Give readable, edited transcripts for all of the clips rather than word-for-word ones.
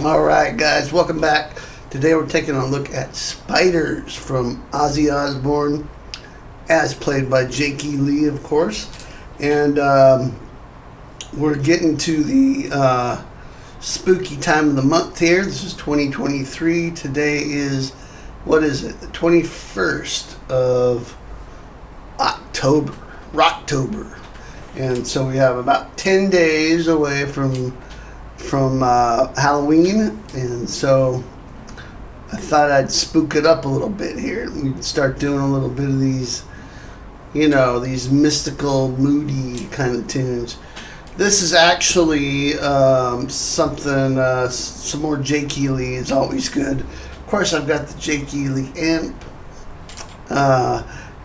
Alright guys, welcome back. Today we're taking a look at Spiders from Ozzy Osbourne, as played by Jake E. Lee, of course. And we're getting to the spooky time of the month here. This is 2023. Today is, what is it? The 21st of October. Rocktober. And so we have about 10 days away from Halloween, and so I thought I'd spook it up a little bit here. We'd start doing a little bit of these, you know, these mystical, moody kind of tunes. This is actually something, some more Jake E. Lee is always good. Of course, I've got the Jake E. Lee amp,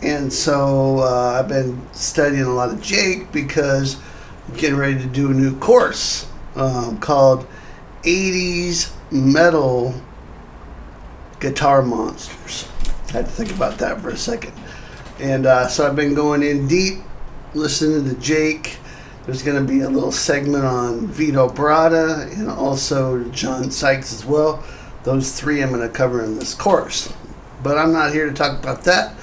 and so I've been studying a lot of Jake because I'm getting ready to do a new course called 80s Metal Guitar Monsters. I had to think about that for a second. And so I've been going in deep, listening to Jake. There's going to be a little segment on Vito Bratta and also John Sykes as well. Those three I'm going to cover in this course. But I'm not here to talk about that.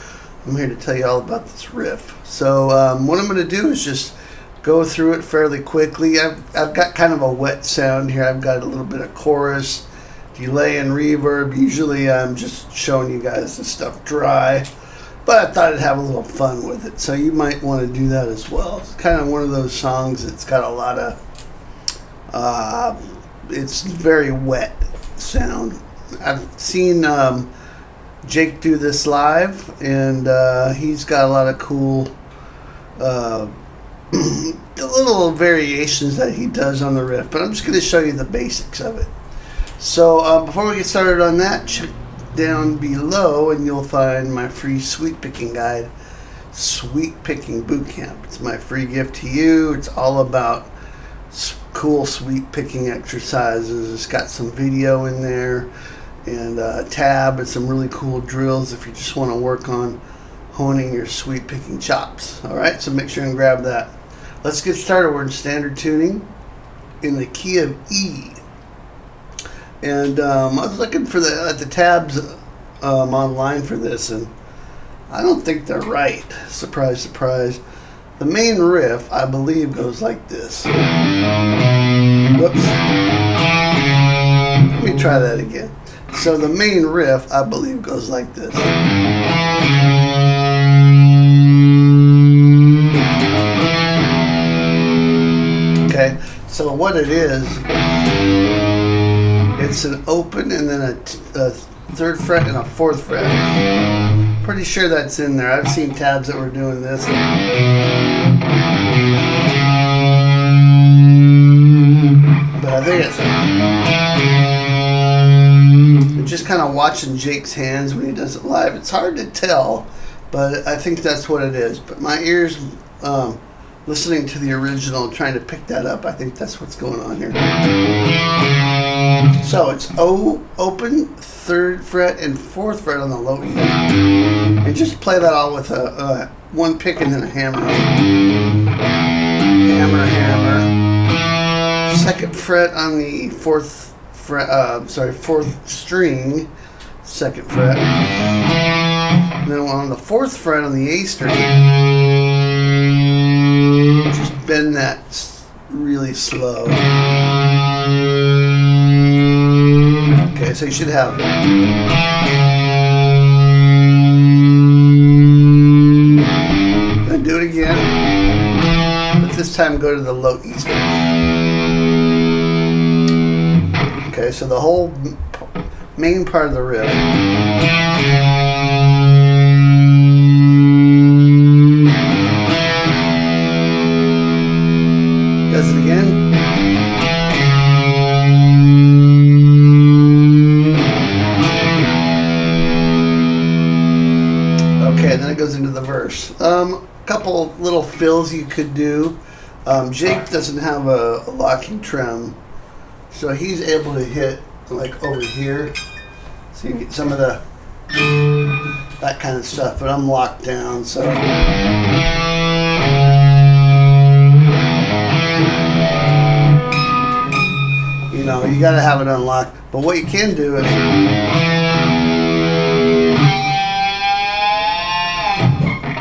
I'm here to tell you all about this riff. So what I'm going to do is just go through it fairly quickly. I've got kind of a wet sound here. I've got a little bit of chorus, delay, and reverb. Usually I'm just showing you guys the stuff dry, but I thought I'd have a little fun with it. So you might want to do that as well. It's kind of one of those songs that's got a lot of, it's very wet sound. I've seen Jake do this live, and he's got a lot of cool the little variations that he does on the riff, but I'm just going to show you the basics of it. So before we get started on that, check down below and you'll find my free sweet picking guide, Sweet Picking Bootcamp. It's my free gift to you. It's all about cool sweet picking exercises. It's got some video in there and a tab and some really cool drills if you just want to work on honing your sweet picking chops. Alright, so make sure and grab that. Let's get started. We're in standard tuning in the key of E. And I was looking for at the tabs online for this, and I don't think they're right. Surprise, surprise. The main riff, I believe, goes like this. Whoops. Let me try that again. So the main riff, I believe, goes like this. Okay, so what it is, it's an open and then a third fret and a fourth fret. Pretty sure that's in there. I've seen tabs that were doing this. But I think it's just kind of watching Jake's hands when he does it live. It's hard to tell, but I think that's what it is. But my ears, listening to the original, trying to pick that up, I think that's what's going on here. So it's O open, third fret, and fourth fret on the low E. And just play that all with a one pick and then a hammer. Hammer, hammer. Second fret on the fourth string. 2nd fret. And then on the 4th fret on the A string, just bend that really slow. Okay, so you should have. Then do it again, but this time go to the low E string. Okay, so the whole main part of the riff. Does it again. Okay, then it goes into the verse. Couple little fills you could do. Jake doesn't have a locking trem, so he's able to hit like over here, so you get some of that kind of stuff. But I'm locked down, so you know you got to have it unlocked. But what you can do is,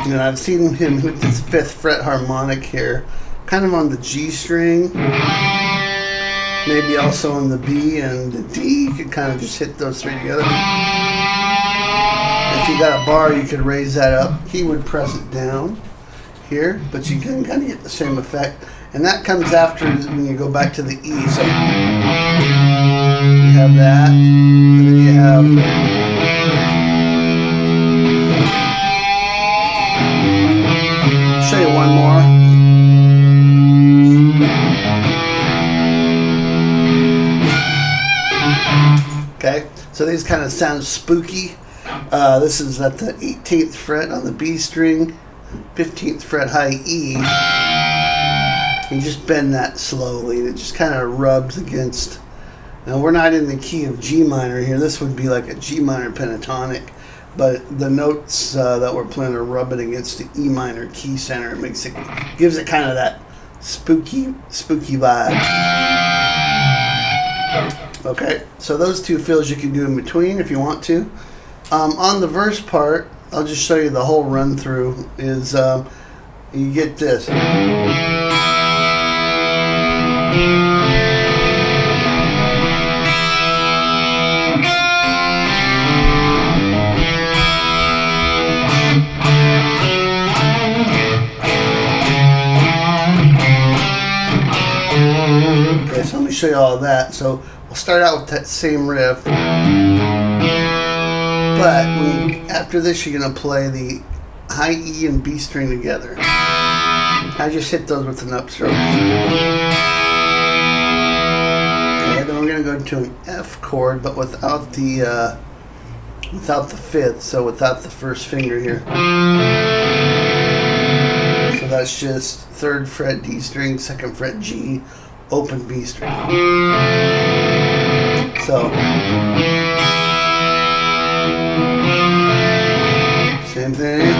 you know, I've seen him hit this 5th fret harmonic here, kind of on the G string. Maybe also on the B and the D. You could kind of just hit those 3 together. If you got a bar, you could raise that up. He would press it down here, but you can kind of get the same effect. And that comes after when you go back to the E. So you have that, and then you have. I'll show you one more. Okay, so these kind of sound spooky. This is at the 18th fret on the B string, 15th fret high E. You just bend that slowly, and it just kind of rubs against. Now we're not in the key of G minor here. This would be like a G minor pentatonic, but the notes that we're playing are rubbing against the E minor key center. It gives it kind of that spooky vibe. Okay, so those 2 fills you can do in between if you want to. On the verse part, I'll just show you the whole run through. Is you get this. Okay, so let me show you all of that. So we'll start out with that same riff, but after this you're going to play the high E and B string together. I just hit those with an upstroke. Okay, then we're going to go into an F chord, but without the 5th, so without the 1st finger here. So that's just 3rd fret D string, 2nd fret G, open B string. So same thing.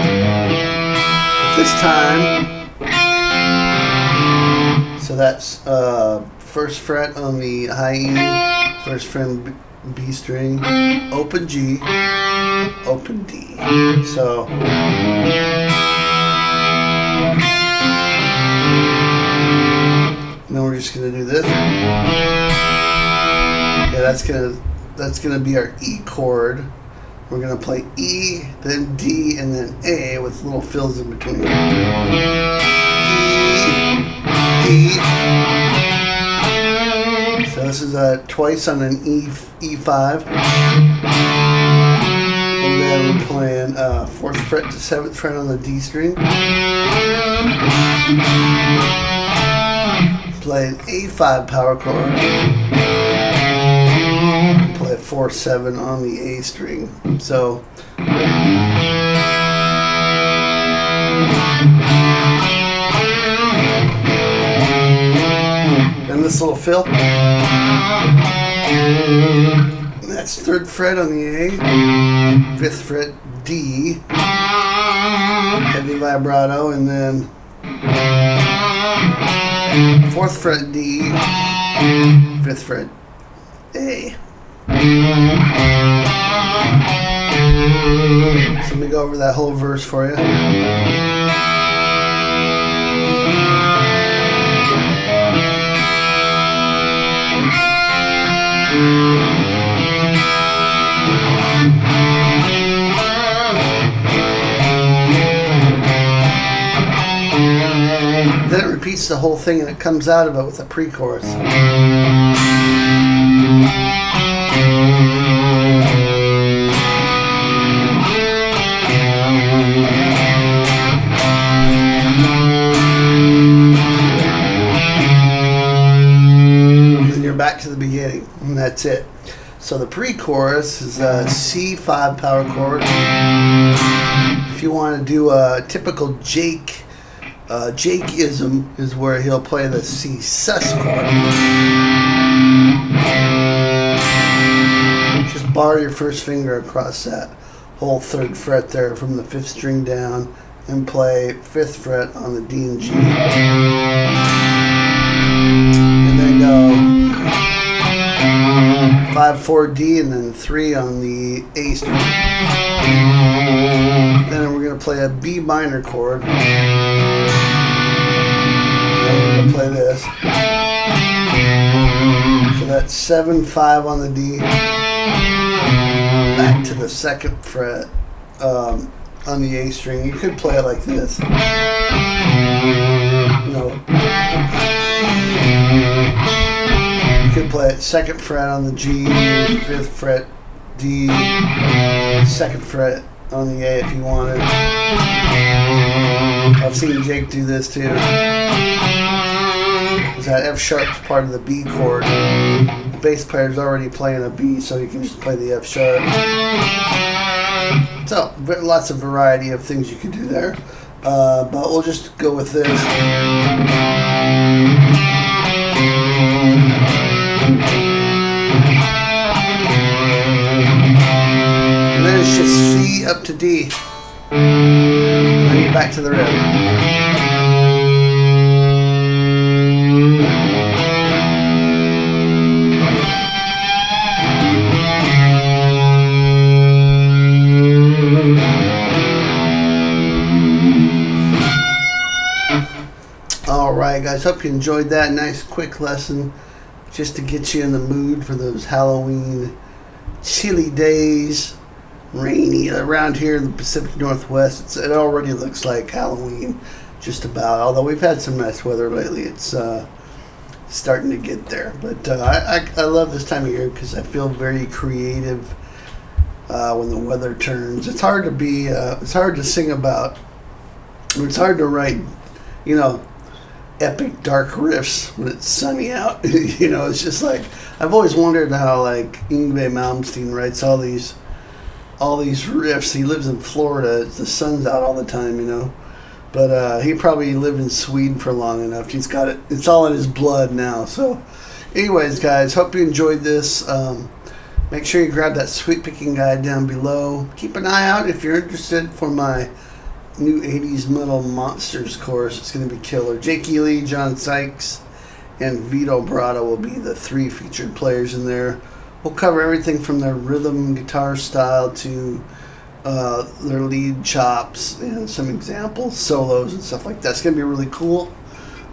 But this time, so that's 1st fret on the high E, 1st fret B string, open G, open D. So then we're just gonna do this. Yeah, that's gonna be our E chord. We're gonna play E, then D, and then A with little fills in between. E, D. So this is twice on an E5, and then we're playing 4th fret to 7th fret on the D string. Play an A5 power chord. Play a 4/7 on the A string. So and this little fill. That's 3rd fret on the A, 5th fret D, heavy vibrato, and then 4th fret D, 5th fret A. So let me go over that whole verse for you. Then it repeats the whole thing and it comes out of it with a pre-chorus. Then you're back to the beginning and that's it. So the pre-chorus is a C5 power chord. If you want to do a typical Jake, Jake-ism is where he'll play the C sus chord. Just bar your first finger across that whole 3rd fret there from the 5th string down and play 5th fret on the D and G. And then go 5, 4, D and then 3 on the A string. Then we're going to play a B minor chord. Then we're going to play this. So that's 7, 5 on the D. Back to the 2nd fret on the A string. You could play it like this. You know, you could play it 2nd fret on the G, 5th fret D, 2nd fret on the A if you wanted. I've seen Jake do this too. That F sharp is part of the B chord. The bass player is already playing a B, so you can just play the F sharp. So, lots of variety of things you can do there. But we'll just go with this. And then it's just C up to D. And you're back to the riff. Alright guys, hope you enjoyed that nice quick lesson just to get you in the mood for those Halloween chilly days. Rainy around here in the Pacific Northwest. It already looks like Halloween just about, although we've had some nice weather lately. It's starting to get there, but I love this time of year because I feel very creative when the weather turns. It's hard to be it's hard to sing about, it's hard to write, you know, epic dark riffs when it's sunny out. You know, it's just like, I've always wondered how like Yngwie Malmsteen writes all these riffs. He lives in Florida. The sun's out all the time, you know. But he probably lived in Sweden for long enough. He's got it. It's all in his blood now. So, anyways, guys, hope you enjoyed this. Make sure you grab that sweet picking guide down below. Keep an eye out if you're interested for my new 80s Metal Monsters course. It's going to be killer. Jake Ely, John Sykes, and Vito Bratta will be the 3 featured players in there. We'll cover everything from their rhythm guitar style to their lead chops and some examples, solos and stuff like that. It's going to be really cool.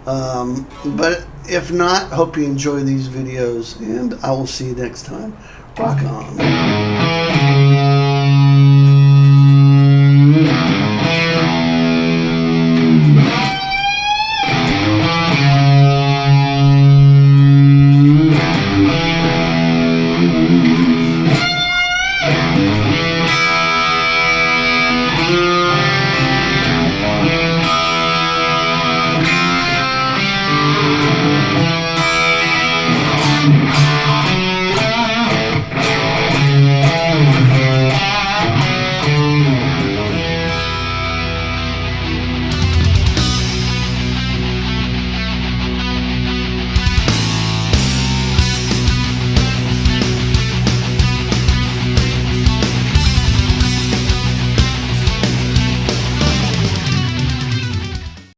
But if not, hope you enjoy these videos, and I will see you next time. Rock on.